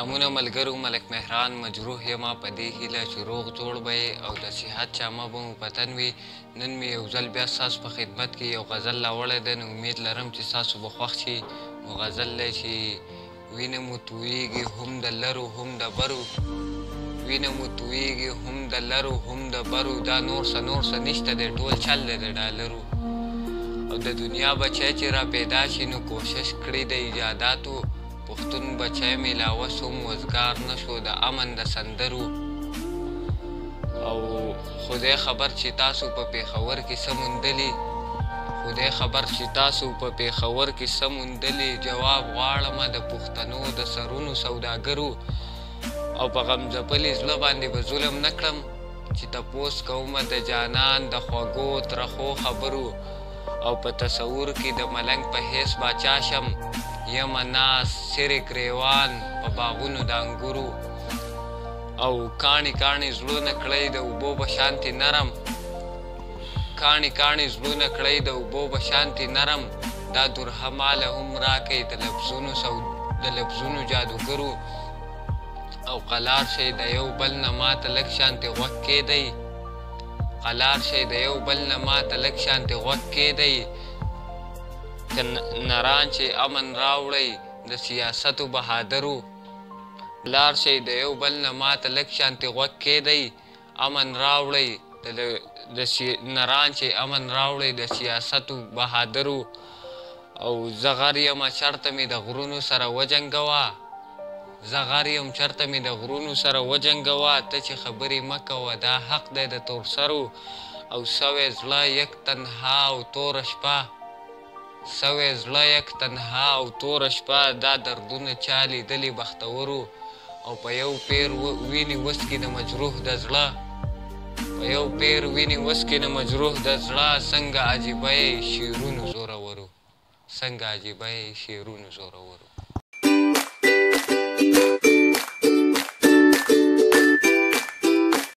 سلامونه ملګرو، ملک مهران مجروح یمه په دې هیله چې روغ جوړ به یې او د صحت جامه به مو په تن وي. نن مې یو ځل بیا ستاسو په خدمت کې یو غزل راوړی دی، نو امید لرم چې ستاسو به خوښ شي. نو غزل دی چې وینه مو تویږي هم د لرو هم د برو، وینه مو تویږي هم د لرو هم د برو، دا نور څه نشته دی، ټول چل دی د ډالرو. او د دنیا بچی چې را پیدا شي نو کوشش کړی د ایجاداتو، پښتون بچی مې لا اوس هم وزګار نه شو د امن د سندرو. او خدای خبر چې تاسو په پېښور کې څه موندلي، خدای خبر چې تاسو په پېښور کې څه موندلي، جواب غواړمه د پښتنو د سرونو سوداګرو. او په غمځپلي زړه باندې به ظلم نه کړم چې تپوس کومه د جانان د خوږو ترخو خبرو. او په تصور کې د ملنګ په حیث باچا شم، یمه ناس سرې ګریوان په باغونو د انګورو. او کاڼي کاڼي زړونه کړی د اوبو په شانتې نرم، کاڼي کاڼي زړونه کړی د اوبو په شانتې نرم، دا درهه ماله هم راکوي د لفظونو جادوګرو. او قلار شئ د یو بل نه ماته لږ شانتې غوږ کېدی، قلار شئ د یو بل نه ماته لږ شانتې غوږ کېدی، که نران چې امن راوړئ د سیاستو بهادرو. قلار شئ د یو بل نه ماته لږ شانتې غوږ کېدی، امن راوړئ نران چې امن راوړئ د سیاستو بهادرو. او زه غر یمه چرته مې د غرونو سره وجنګوه، زه غر یم چرته مې د غرونو سره وجنګوه، ته چې خبرې مه کوه دا حق دی د تورسرو. او سوی زړه یک تنها او توره شپه، سوی زړه یک تنها او توره شپه، دا دردونه چا لیدلي بختورو. او په یو پیر وینې وڅکي د مجروح د زړه، په یو پیر وینې وڅکي د مجروح د زړه، څنګه عجیبه یې شعرونو زورورو، څنګه عجیبه یې شعرونو زورورو.